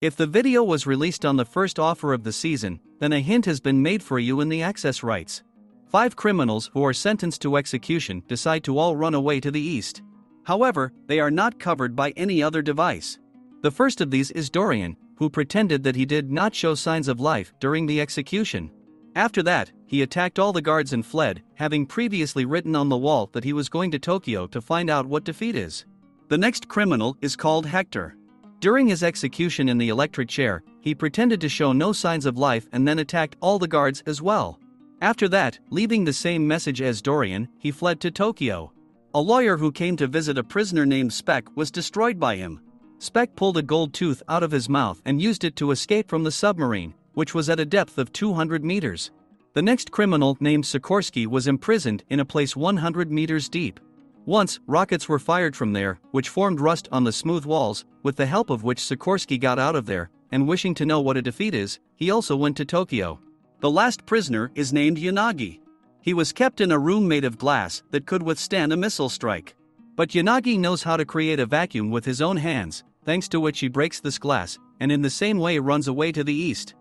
If the video was released on the first offer of the season, then a hint has been made for you in the access rights. 5 criminals who are sentenced to execution decide to all run away to the east. However, they are not covered by any other device. The first of these is Dorian, who pretended that he did not show signs of life during the execution. After that, he attacked all the guards and fled, having previously written on the wall that he was going to Tokyo to find out what defeat is. The next criminal is called Hector. During his execution in the electric chair, he pretended to show no signs of life and then attacked all the guards as well. After that, leaving the same message as Dorian, he fled to Tokyo. A lawyer who came to visit a prisoner named Speck was destroyed by him. Speck pulled a gold tooth out of his mouth and used it to escape from the submarine, which was at a depth of 200 meters. The next criminal, named Sikorsky, was imprisoned in a place 100 meters deep. Once, rockets were fired from there, which formed rust on the smooth walls, with the help of which Sikorsky got out of there, and wishing to know what a defeat is, he also went to Tokyo. The last prisoner is named Yanagi. He was kept in a room made of glass that could withstand a missile strike. But Yanagi knows how to create a vacuum with his own hands, thanks to which he breaks this glass, and in the same way runs away to the east.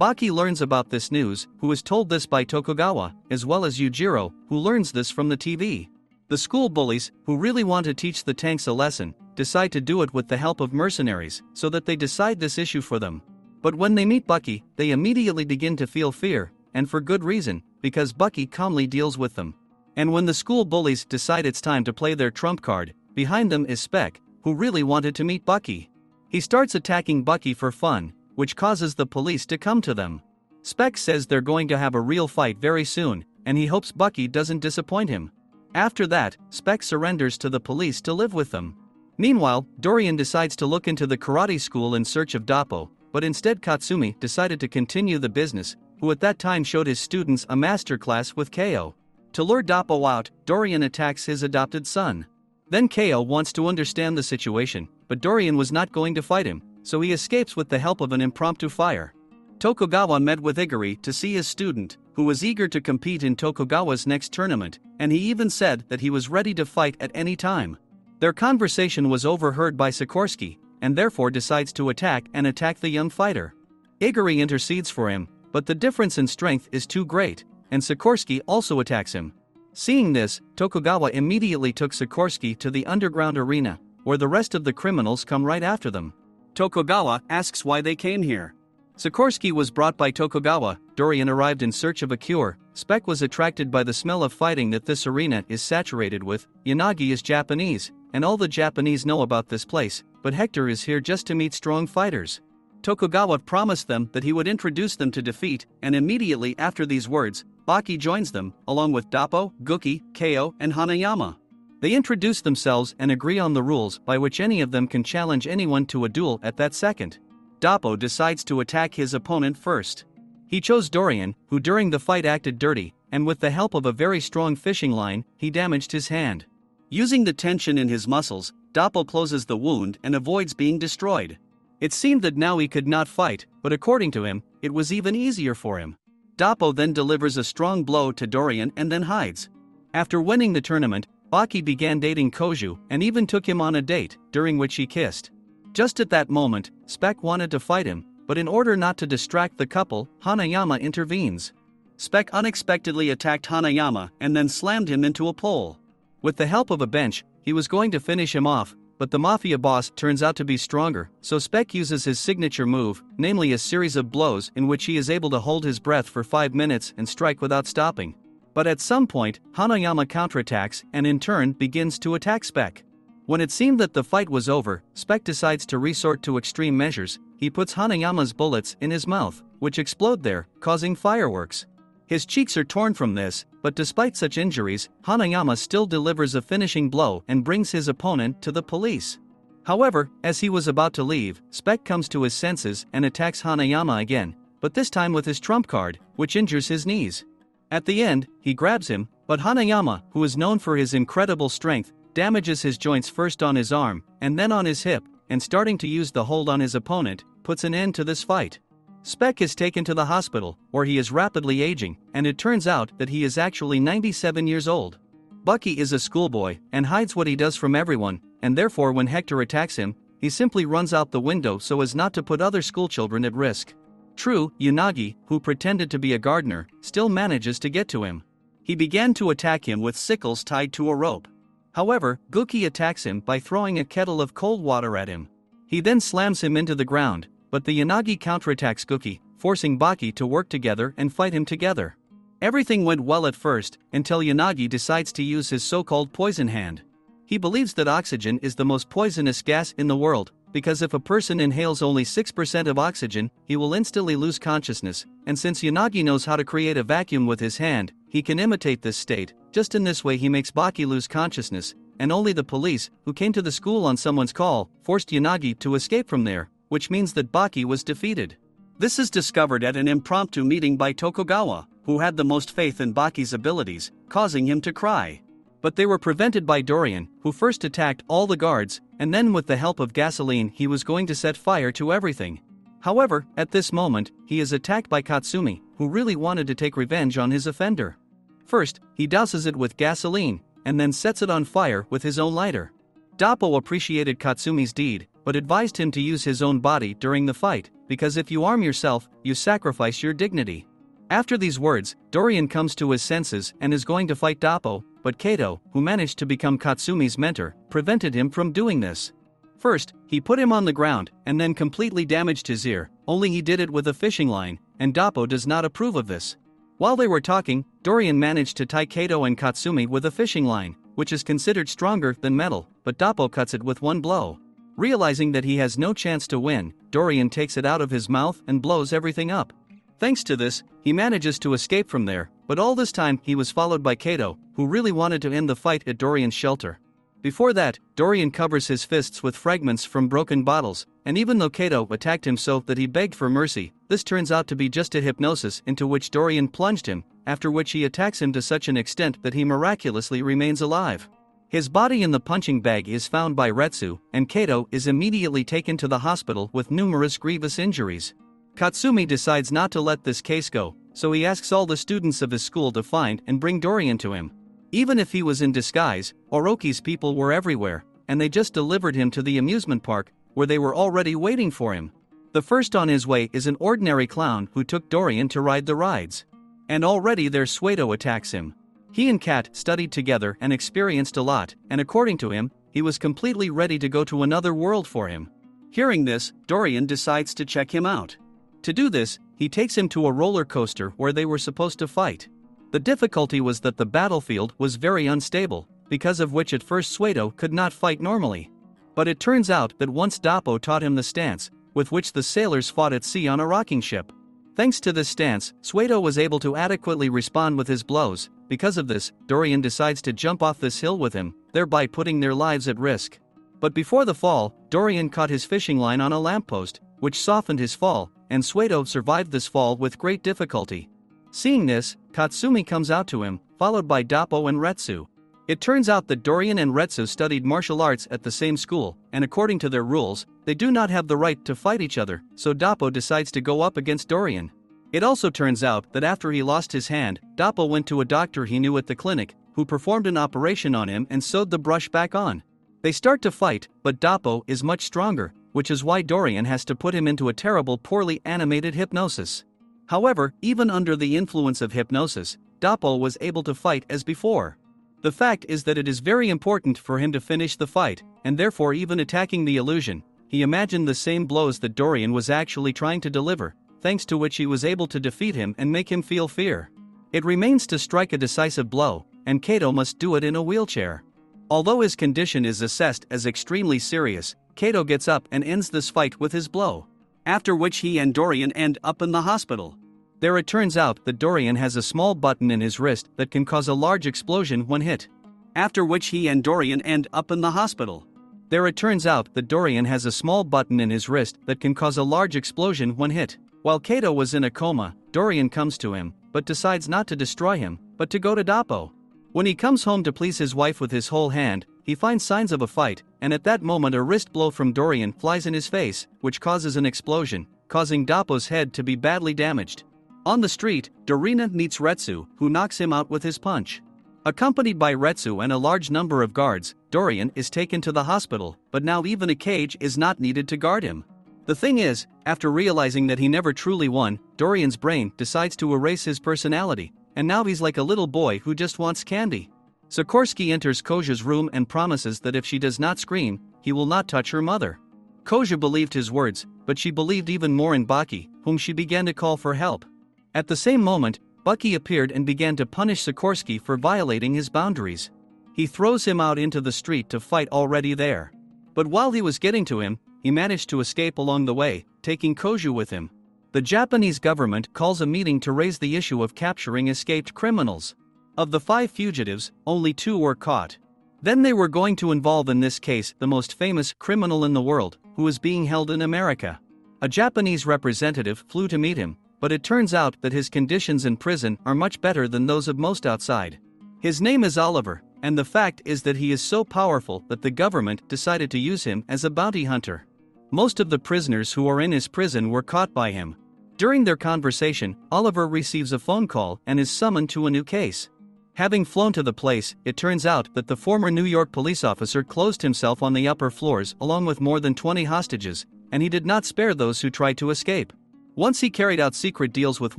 Baki learns about this news, who is told this by Tokugawa, as well as Yujiro, who learns this from the TV. The school bullies, who really want to teach the tanks a lesson, decide to do it with the help of mercenaries, so that they decide this issue for them. But when they meet Baki, they immediately begin to feel fear, and for good reason, because Baki calmly deals with them. And when the school bullies decide it's time to play their trump card, behind them is Speck, who really wanted to meet Baki. He starts attacking Baki for fun, which causes the police to come to them. Speck says they're going to have a real fight very soon, and he hopes Baki doesn't disappoint him. After that, Speck surrenders to the police to live with them. Meanwhile, Dorian decides to look into the karate school in search of Dappo, but instead Katsumi decided to continue the business, who at that time showed his students a masterclass with Ko. To lure Dappo out, Dorian attacks his adopted son. Then Ko wants to understand the situation, but Dorian was not going to fight him, so he escapes with the help of an impromptu fire. Tokugawa met with Igari to see his student, who was eager to compete in Tokugawa's next tournament, and he even said that he was ready to fight at any time. Their conversation was overheard by Sikorsky, and therefore decides to attack the young fighter. Igari intercedes for him, but the difference in strength is too great, and Sikorsky also attacks him. Seeing this, Tokugawa immediately took Sikorsky to the underground arena, where the rest of the criminals come right after them. Tokugawa asks why they came here. Sikorsky was brought by Tokugawa. Dorian arrived in search of a cure. Speck was attracted by the smell of fighting that this arena is saturated with. Yanagi is Japanese, and all the Japanese know about this place, but Hector is here just to meet strong fighters. Tokugawa promised them that he would introduce them to defeat, and immediately after these words, Baki joins them, along with Dappo, Guki, Ko, and Hanayama. They introduce themselves and agree on the rules by which any of them can challenge anyone to a duel at that second. Dappo decides to attack his opponent first. He chose Dorian, who during the fight acted dirty, and with the help of a very strong fishing line, he damaged his hand. Using the tension in his muscles, Dappo closes the wound and avoids being destroyed. It seemed that now he could not fight, but according to him, it was even easier for him. Dappo then delivers a strong blow to Dorian and then hides. After winning the tournament, Baki began dating Koju and even took him on a date, during which he kissed. Just at that moment, Speck wanted to fight him, but in order not to distract the couple, Hanayama intervenes. Speck unexpectedly attacked Hanayama and then slammed him into a pole. With the help of a bench, he was going to finish him off, but the mafia boss turns out to be stronger, so Speck uses his signature move, namely a series of blows in which he is able to hold his breath for 5 minutes and strike without stopping. But at some point, Hanayama counterattacks and in turn begins to attack Speck. When it seemed that the fight was over, Speck decides to resort to extreme measures. He puts Hanayama's bullets in his mouth, which explode there, causing fireworks. His cheeks are torn from this, but despite such injuries, Hanayama still delivers a finishing blow and brings his opponent to the police. However, as he was about to leave, Speck comes to his senses and attacks Hanayama again, but this time with his trump card, which injures his knees. At the end, he grabs him, but Hanayama, who is known for his incredible strength, damages his joints first on his arm, and then on his hip, and starting to use the hold on his opponent, puts an end to this fight. Speck is taken to the hospital, where he is rapidly aging, and it turns out that he is actually 97 years old. Baki is a schoolboy, and hides what he does from everyone, and therefore when Hector attacks him, he simply runs out the window so as not to put other schoolchildren at risk. True, Unagi, who pretended to be a gardener, still manages to get to him. He began to attack him with sickles tied to a rope. However, Guki attacks him by throwing a kettle of cold water at him. He then slams him into the ground, but the Unagi counterattacks Guki, forcing Baki to work together and fight him together. Everything went well at first, until Unagi decides to use his so-called poison hand. He believes that oxygen is the most poisonous gas in the world, because if a person inhales only 6% of oxygen, he will instantly lose consciousness, and since Unagi knows how to create a vacuum with his hand, he can imitate this state. Just in this way he makes Baki lose consciousness, and only the police, who came to the school on someone's call, forced Unagi to escape from there, which means that Baki was defeated. This is discovered at an impromptu meeting by Tokugawa, who had the most faith in Baki's abilities, causing him to cry. But they were prevented by Dorian, who first attacked all the guards, and then with the help of gasoline he was going to set fire to everything. However, at this moment, he is attacked by Katsumi, who really wanted to take revenge on his offender. First, he douses it with gasoline, and then sets it on fire with his own lighter. Dappo appreciated Katsumi's deed, but advised him to use his own body during the fight, because if you arm yourself, you sacrifice your dignity. After these words, Dorian comes to his senses and is going to fight Dappo, but Kato, who managed to become Katsumi's mentor, prevented him from doing this. First, he put him on the ground, and then completely damaged his ear, only he did it with a fishing line, and Dappo does not approve of this. While they were talking, Dorian managed to tie Kato and Katsumi with a fishing line, which is considered stronger than metal, but Dappo cuts it with one blow. Realizing that he has no chance to win, Dorian takes it out of his mouth and blows everything up. Thanks to this, he manages to escape from there, but all this time he was followed by Kato, who really wanted to end the fight at Dorian's shelter. Before that, Dorian covers his fists with fragments from broken bottles, and even though Kato attacked him so that he begged for mercy, this turns out to be just a hypnosis into which Dorian plunged him, after which he attacks him to such an extent that he miraculously remains alive. His body in the punching bag is found by Retsu, and Kato is immediately taken to the hospital with numerous grievous injuries. Katsumi decides not to let this case go, so he asks all the students of his school to find and bring Dorian to him. Even if he was in disguise, Orochi's people were everywhere, and they just delivered him to the amusement park, where they were already waiting for him. The first on his way is an ordinary clown who took Dorian to ride the rides. And already there Suedo attacks him. He and Kat studied together and experienced a lot, and according to him, he was completely ready to go to another world for him. Hearing this, Dorian decides to check him out. To do this, he takes him to a roller coaster where they were supposed to fight. The difficulty was that the battlefield was very unstable, because of which at first Suedo could not fight normally. But it turns out that once Dappo taught him the stance, with which the sailors fought at sea on a rocking ship. Thanks to this stance, Suedo was able to adequately respond with his blows. Because of this, Dorian decides to jump off this hill with him, thereby putting their lives at risk. But before the fall, Dorian caught his fishing line on a lamppost, which softened his fall, and Suedo survived this fall with great difficulty. Seeing this, Katsumi comes out to him, followed by Dappo and Retsu. It turns out that Dorian and Retsu studied martial arts at the same school, and according to their rules, they do not have the right to fight each other, so Dappo decides to go up against Dorian. It also turns out that after he lost his hand, Dappo went to a doctor he knew at the clinic, who performed an operation on him and sewed the brush back on. They start to fight, but Dappo is much stronger, which is why Dorian has to put him into a terrible poorly animated hypnosis. However, even under the influence of hypnosis, Dappo was able to fight as before. The fact is that it is very important for him to finish the fight, and therefore even attacking the illusion, he imagined the same blows that Dorian was actually trying to deliver, thanks to which he was able to defeat him and make him feel fear. It remains to strike a decisive blow, and Kato must do it in a wheelchair. Although his condition is assessed as extremely serious, Kato gets up and ends this fight with his blow. After which he and Dorian end up in the hospital. There it turns out that Dorian has a small button in his wrist that can cause a large explosion when hit. After which he and Dorian end up in the hospital. There it turns out that Dorian has a small button in his wrist that can cause a large explosion when hit. While Kato was in a coma, Dorian comes to him, but decides not to destroy him, but to go to Dappo. When he comes home to please his wife with his whole hand, he finds signs of a fight, and at that moment a wrist blow from Dorian flies in his face, which causes an explosion, causing Dappo's head to be badly damaged. On the street, Dorina meets Retsu, who knocks him out with his punch. Accompanied by Retsu and a large number of guards, Dorian is taken to the hospital, but now even a cage is not needed to guard him. The thing is, after realizing that he never truly won, Dorian's brain decides to erase his personality, and now he's like a little boy who just wants candy. Sikorsky enters Koja's room and promises that if she does not scream, he will not touch her mother. Koja believed his words, but she believed even more in Baki, whom she began to call for help. At the same moment, Baki appeared and began to punish Sikorsky for violating his boundaries. He throws him out into the street to fight already there. But while he was getting to him, he managed to escape along the way, taking Koju with him. The Japanese government calls a meeting to raise the issue of capturing escaped criminals. Of the 5 fugitives, only 2 were caught. Then they were going to involve in this case the most famous criminal in the world, who is being held in America. A Japanese representative flew to meet him, but it turns out that his conditions in prison are much better than those of most outside. His name is Oliver, and the fact is that he is so powerful that the government decided to use him as a bounty hunter. Most of the prisoners who are in his prison were caught by him. During their conversation, Oliver receives a phone call and is summoned to a new case. Having flown to the place, it turns out that the former New York police officer closed himself on the upper floors along with more than 20 hostages, and he did not spare those who tried to escape. Once he carried out secret deals with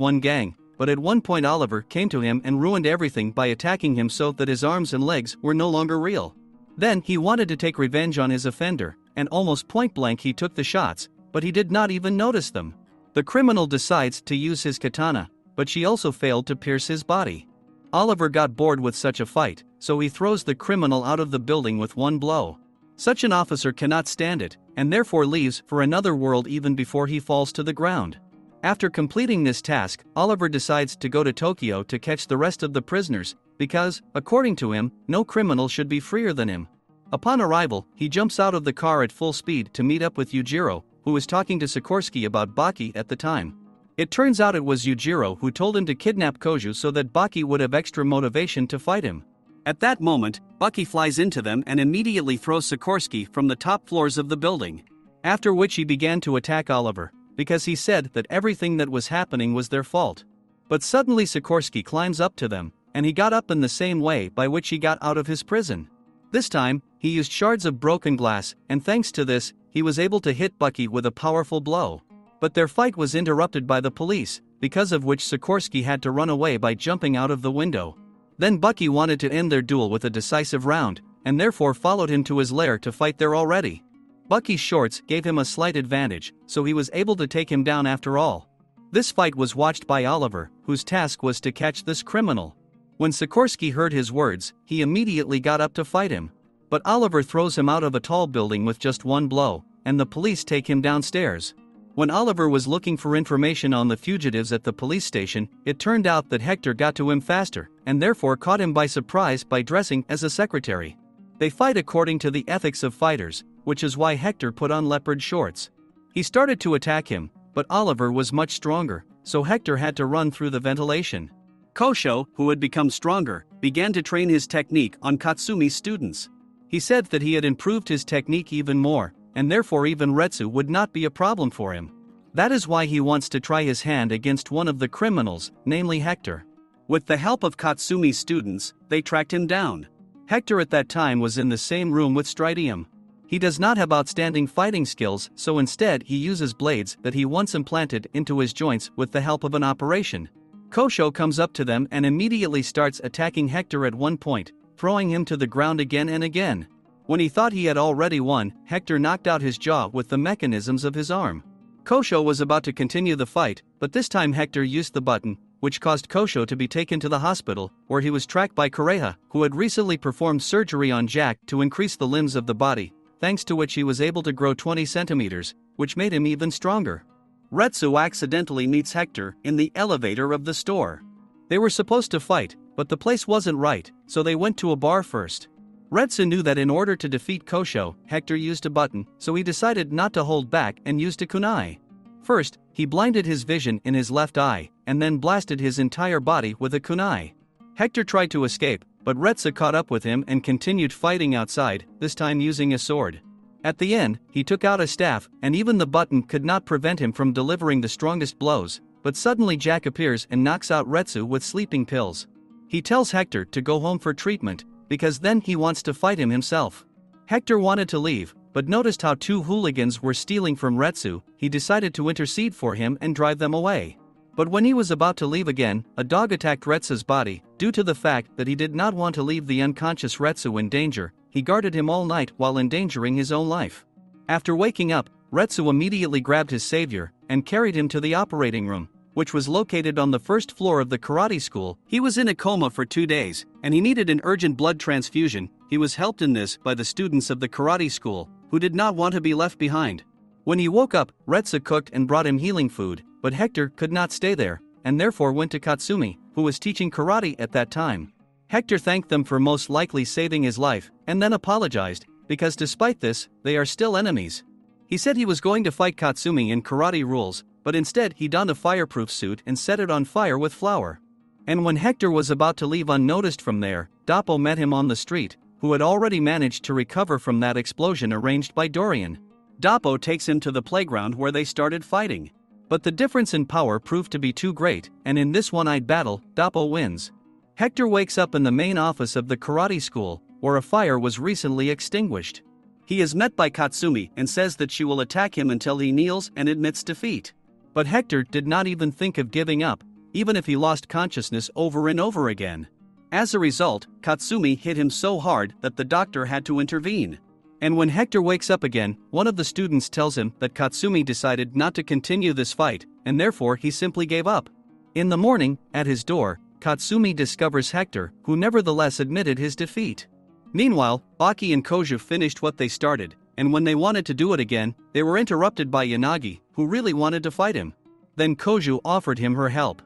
one gang, but at one point Oliver came to him and ruined everything by attacking him so that his arms and legs were no longer real. Then he wanted to take revenge on his offender, and almost point blank he took the shots, but he did not even notice them. The criminal decides to use his katana, but she also failed to pierce his body. Oliver got bored with such a fight, so he throws the criminal out of the building with one blow. Such an officer cannot stand it, and therefore leaves for another world even before he falls to the ground. After completing this task, Oliver decides to go to Tokyo to catch the rest of the prisoners, because, according to him, no criminal should be freer than him. Upon arrival, he jumps out of the car at full speed to meet up with Yujiro, who was talking to Sikorsky about Baki at the time. It turns out it was Yujiro who told him to kidnap Koju so that Baki would have extra motivation to fight him. At that moment, Baki flies into them and immediately throws Sikorsky from the top floors of the building. After which he began to attack Oliver, because he said that everything that was happening was their fault. But suddenly Sikorsky climbs up to them, and he got up in the same way by which he got out of his prison. This time, he used shards of broken glass, and thanks to this, he was able to hit Baki with a powerful blow. But their fight was interrupted by the police, because of which Sikorsky had to run away by jumping out of the window. Then Baki wanted to end their duel with a decisive round, and therefore followed him to his lair to fight there already. Bucky's shorts gave him a slight advantage, so he was able to take him down after all. This fight was watched by Oliver, whose task was to catch this criminal. When Sikorsky heard his words, he immediately got up to fight him. But Oliver throws him out of a tall building with just one blow, and the police take him downstairs. When Oliver was looking for information on the fugitives at the police station, it turned out that Hector got to him faster, and therefore caught him by surprise by dressing as a secretary. They fight according to the ethics of fighters, which is why Hector put on leopard shorts. He started to attack him, but Oliver was much stronger, so Hector had to run through the ventilation. Kosho, who had become stronger, began to train his technique on Katsumi's students. He said that he had improved his technique even more, and therefore even Retsu would not be a problem for him. That is why he wants to try his hand against one of the criminals, namely Hector. With the help of Katsumi's students, they tracked him down. Hector at that time was in the same room with Stridium. He does not have outstanding fighting skills, so instead he uses blades that he once implanted into his joints with the help of an operation. Kosho comes up to them and immediately starts attacking Hector at one point, throwing him to the ground again and again. When he thought he had already won, Hector knocked out his jaw with the mechanisms of his arm. Kosho was about to continue the fight, but this time Hector used the button, which caused Kosho to be taken to the hospital, where he was tracked by Kureha, who had recently performed surgery on Jack to increase the limbs of the body, thanks to which he was able to grow 20 centimeters, which made him even stronger. Retsu accidentally meets Hector in the elevator of the store. They were supposed to fight, but the place wasn't right, so they went to a bar first. Retsu knew that in order to defeat Kosho, Hector used a button, so he decided not to hold back and used a kunai. First, he blinded his vision in his left eye, and then blasted his entire body with a kunai. Hector tried to escape, but Retsu caught up with him and continued fighting outside, this time using a sword. At the end, he took out a staff, and even the button could not prevent him from delivering the strongest blows, but suddenly Jack appears and knocks out Retsu with sleeping pills. He tells Hector to go home for treatment, because then he wants to fight him himself. Hector wanted to leave, but noticed how two hooligans were stealing from Retsu. He decided to intercede for him and drive them away. But when he was about to leave again, a dog attacked Retsu's body. Due to the fact that he did not want to leave the unconscious Retsu in danger, he guarded him all night while endangering his own life. After waking up, Retsu immediately grabbed his savior and carried him to the operating room, which was located on the first floor of the karate school. He was in a coma for 2 days, and he needed an urgent blood transfusion. He was helped in this by the students of the karate school, who did not want to be left behind. When he woke up, Retsu cooked and brought him healing food, but Hector could not stay there, and therefore went to Katsumi, who was teaching karate at that time. Hector thanked them for most likely saving his life, and then apologized, because despite this, they are still enemies. He said he was going to fight Katsumi in karate rules, but instead he donned a fireproof suit and set it on fire with flour. And when Hector was about to leave unnoticed from there, Doppo met him on the street, who had already managed to recover from that explosion arranged by Dorian. Doppo takes him to the playground where they started fighting. But the difference in power proved to be too great, and in this one-eyed battle, Doppo wins. Hector wakes up in the main office of the karate school, where a fire was recently extinguished. He is met by Katsumi and says that she will attack him until he kneels and admits defeat. But Hector did not even think of giving up, even if he lost consciousness over and over again. As a result, Katsumi hit him so hard that the doctor had to intervene. And when Hector wakes up again, one of the students tells him that Katsumi decided not to continue this fight, and therefore he simply gave up. In the morning, at his door, Katsumi discovers Hector, who nevertheless admitted his defeat. Meanwhile, Baki and Koju finished what they started, and when they wanted to do it again, they were interrupted by Yanagi, who really wanted to fight him. Then Koju offered him her help.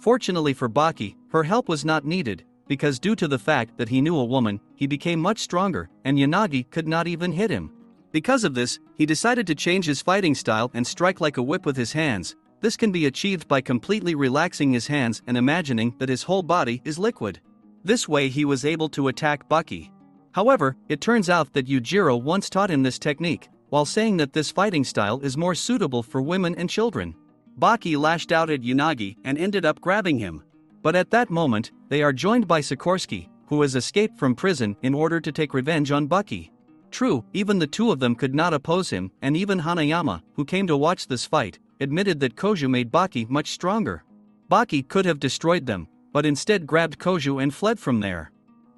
Fortunately for Baki, her help was not needed, because due to the fact that he knew a woman, he became much stronger, and Yanagi could not even hit him. Because of this, he decided to change his fighting style and strike like a whip with his hands. This can be achieved by completely relaxing his hands and imagining that his whole body is liquid. This way he was able to attack Baki. However, it turns out that Yujiro once taught him this technique, while saying that this fighting style is more suitable for women and children. Baki lashed out at Yanagi and ended up grabbing him. But at that moment, they are joined by Sikorsky, who has escaped from prison in order to take revenge on Baki. True, even the two of them could not oppose him, and even Hanayama, who came to watch this fight, admitted that Koju made Baki much stronger. Baki could have destroyed them, but instead grabbed Koju and fled from there.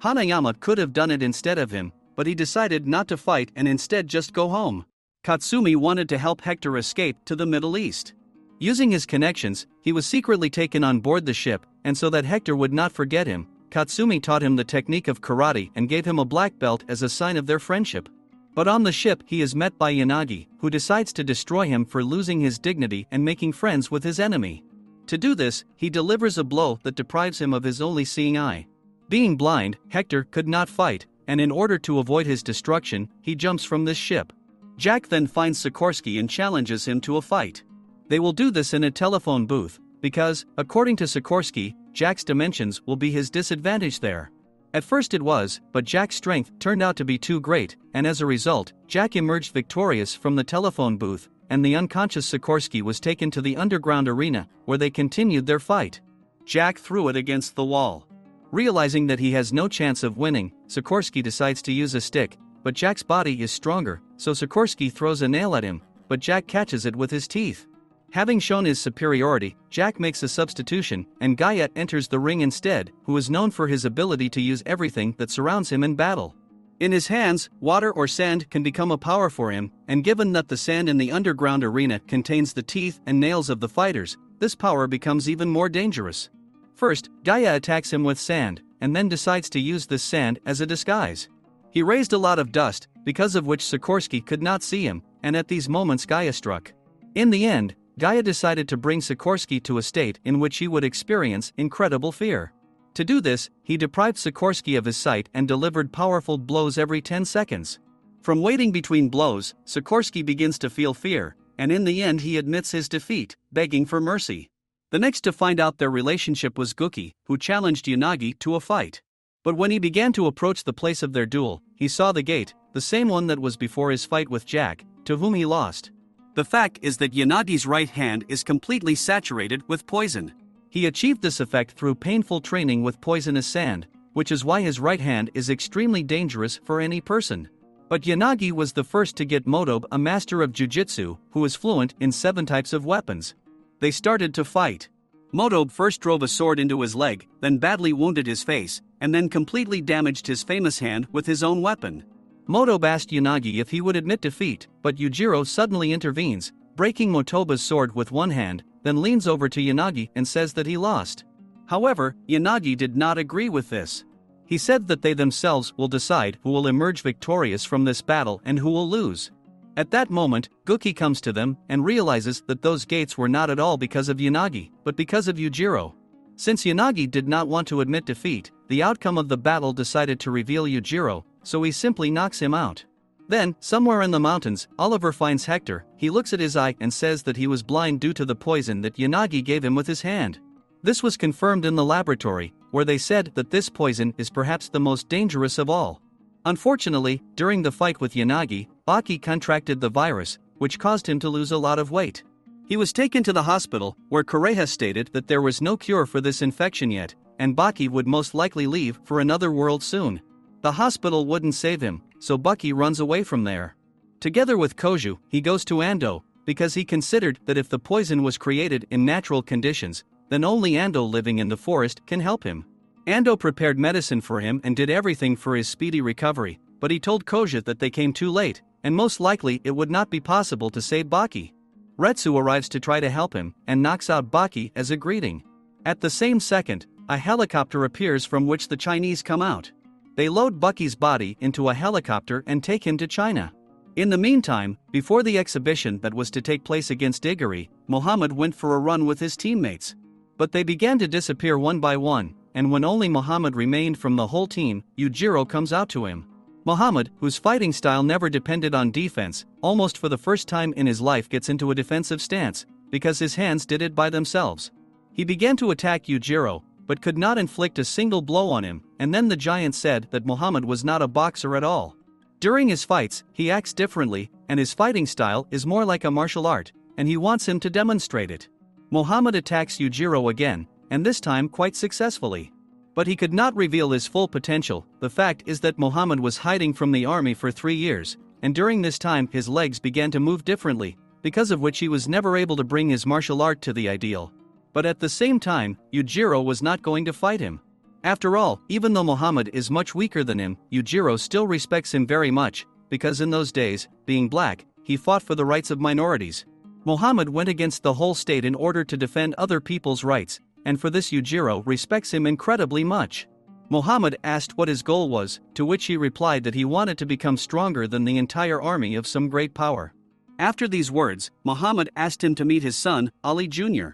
Hanayama could have done it instead of him, but he decided not to fight and instead just go home. Katsumi wanted to help Hector escape to the Middle East. Using his connections, he was secretly taken on board the ship, and so that Hector would not forget him, Katsumi taught him the technique of karate and gave him a black belt as a sign of their friendship. But on the ship he is met by Yanagi, who decides to destroy him for losing his dignity and making friends with his enemy. To do this, he delivers a blow that deprives him of his only seeing eye. Being blind, Hector could not fight, and in order to avoid his destruction, he jumps from this ship. Jack then finds Sikorsky and challenges him to a fight. They will do this in a telephone booth, because, according to Sikorsky, Jack's dimensions will be his disadvantage there. At first it was, but Jack's strength turned out to be too great, and as a result, Jack emerged victorious from the telephone booth, and the unconscious Sikorsky was taken to the underground arena, where they continued their fight. Jack threw it against the wall. Realizing that he has no chance of winning, Sikorsky decides to use a stick, but Jack's body is stronger, so Sikorsky throws a nail at him, but Jack catches it with his teeth. Having shown his superiority, Jack makes a substitution, and Gaia enters the ring instead, who is known for his ability to use everything that surrounds him in battle. In his hands, water or sand can become a power for him, and given that the sand in the underground arena contains the teeth and nails of the fighters, this power becomes even more dangerous. First, Gaia attacks him with sand, and then decides to use this sand as a disguise. He raised a lot of dust, because of which Sikorsky could not see him, and at these moments Gaia struck. In the end, Gaia decided to bring Sikorsky to a state in which he would experience incredible fear. To do this, he deprived Sikorsky of his sight and delivered powerful blows every 10 seconds. From waiting between blows, Sikorsky begins to feel fear, and in the end he admits his defeat, begging for mercy. The next to find out their relationship was Guki, who challenged Yanagi to a fight. But when he began to approach the place of their duel, he saw the gate, the same one that was before his fight with Jack, to whom he lost. The fact is that Yanagi's right hand is completely saturated with poison. He achieved this effect through painful training with poisonous sand, which is why his right hand is extremely dangerous for any person. But Yanagi was the first to get Motobe, a master of jujitsu, who is fluent in 7 types of weapons. They started to fight. Motobe first drove a sword into his leg, then badly wounded his face, and then completely damaged his famous hand with his own weapon. Motobe asked Yanagi if he would admit defeat, but Yujiro suddenly intervenes, breaking Motobe's sword with one hand, then leans over to Yanagi and says that he lost. However, Yanagi did not agree with this. He said that they themselves will decide who will emerge victorious from this battle and who will lose. At that moment, Guki comes to them and realizes that those gates were not at all because of Yanagi, but because of Yujiro. Since Yanagi did not want to admit defeat, the outcome of the battle decided to reveal Yujiro, so he simply knocks him out. Then, somewhere in the mountains, Oliver finds Hector. He looks at his eye and says that he was blind due to the poison that Yanagi gave him with his hand. This was confirmed in the laboratory, where they said that this poison is perhaps the most dangerous of all. Unfortunately, during the fight with Yanagi, Baki contracted the virus, which caused him to lose a lot of weight. He was taken to the hospital, where Kureha stated that there was no cure for this infection yet, and Baki would most likely leave for another world soon. The hospital wouldn't save him, so Baki runs away from there. Together with Koju, he goes to Ando, because he considered that if the poison was created in natural conditions, then only Ando living in the forest can help him. Ando prepared medicine for him and did everything for his speedy recovery, but he told Koja that they came too late, and most likely it would not be possible to save Baki. Retsu arrives to try to help him, and knocks out Baki as a greeting. At the same second, a helicopter appears from which the Chinese come out. They load Baki's body into a helicopter and take him to China. In the meantime, before the exhibition that was to take place against Igari, Muhammad went for a run with his teammates. But they began to disappear one by one, and when only Muhammad remained from the whole team, Yujiro comes out to him. Muhammad, whose fighting style never depended on defense, almost for the first time in his life gets into a defensive stance, because his hands did it by themselves. He began to attack Yujiro, but could not inflict a single blow on him, and then the giant said that Muhammad was not a boxer at all. During his fights, he acts differently, and his fighting style is more like a martial art, and he wants him to demonstrate it. Muhammad attacks Yujiro again, and this time quite successfully. But he could not reveal his full potential. The fact is that Muhammad was hiding from the army for 3 years, and during this time his legs began to move differently, because of which he was never able to bring his martial art to the ideal. But at the same time, Yujiro was not going to fight him. After all, even though Muhammad is much weaker than him, Yujiro still respects him very much, because in those days, being black, he fought for the rights of minorities. Muhammad went against the whole state in order to defend other people's rights, and for this Yujiro respects him incredibly much. Muhammad asked what his goal was, to which he replied that he wanted to become stronger than the entire army of some great power. After these words, Muhammad asked him to meet his son, Ali Jr.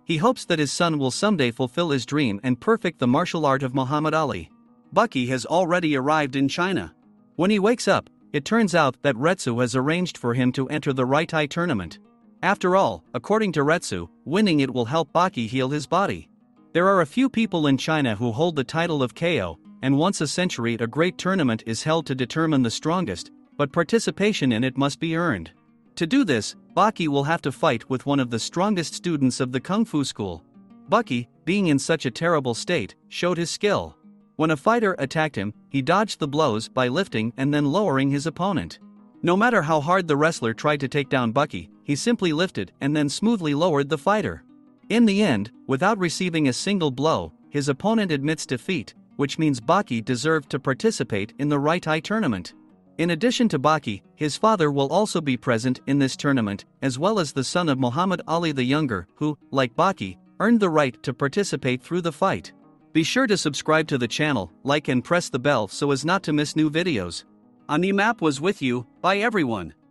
He hopes that his son will someday fulfill his dream and perfect the martial art of Muhammad Ali. Baki has already arrived in China. When he wakes up, it turns out that Retsu has arranged for him to enter the Ritai tournament. After all, according to Retsu, winning it will help Baki heal his body. There are a few people in China who hold the title of KO, and once a century a great tournament is held to determine the strongest, but participation in it must be earned. To do this, Baki will have to fight with one of the strongest students of the Kung Fu school. Baki, being in such a terrible state, showed his skill. When a fighter attacked him, he dodged the blows by lifting and then lowering his opponent. No matter how hard the wrestler tried to take down Baki, he simply lifted and then smoothly lowered the fighter. In the end, without receiving a single blow, his opponent admits defeat, which means Baki deserved to participate in the Ritai tournament. In addition to Baki, his father will also be present in this tournament, as well as the son of Muhammad Ali the Younger, who, like Baki, earned the right to participate through the fight. Be sure to subscribe to the channel, like and press the bell so as not to miss new videos. AniMap was with you. Bye everyone.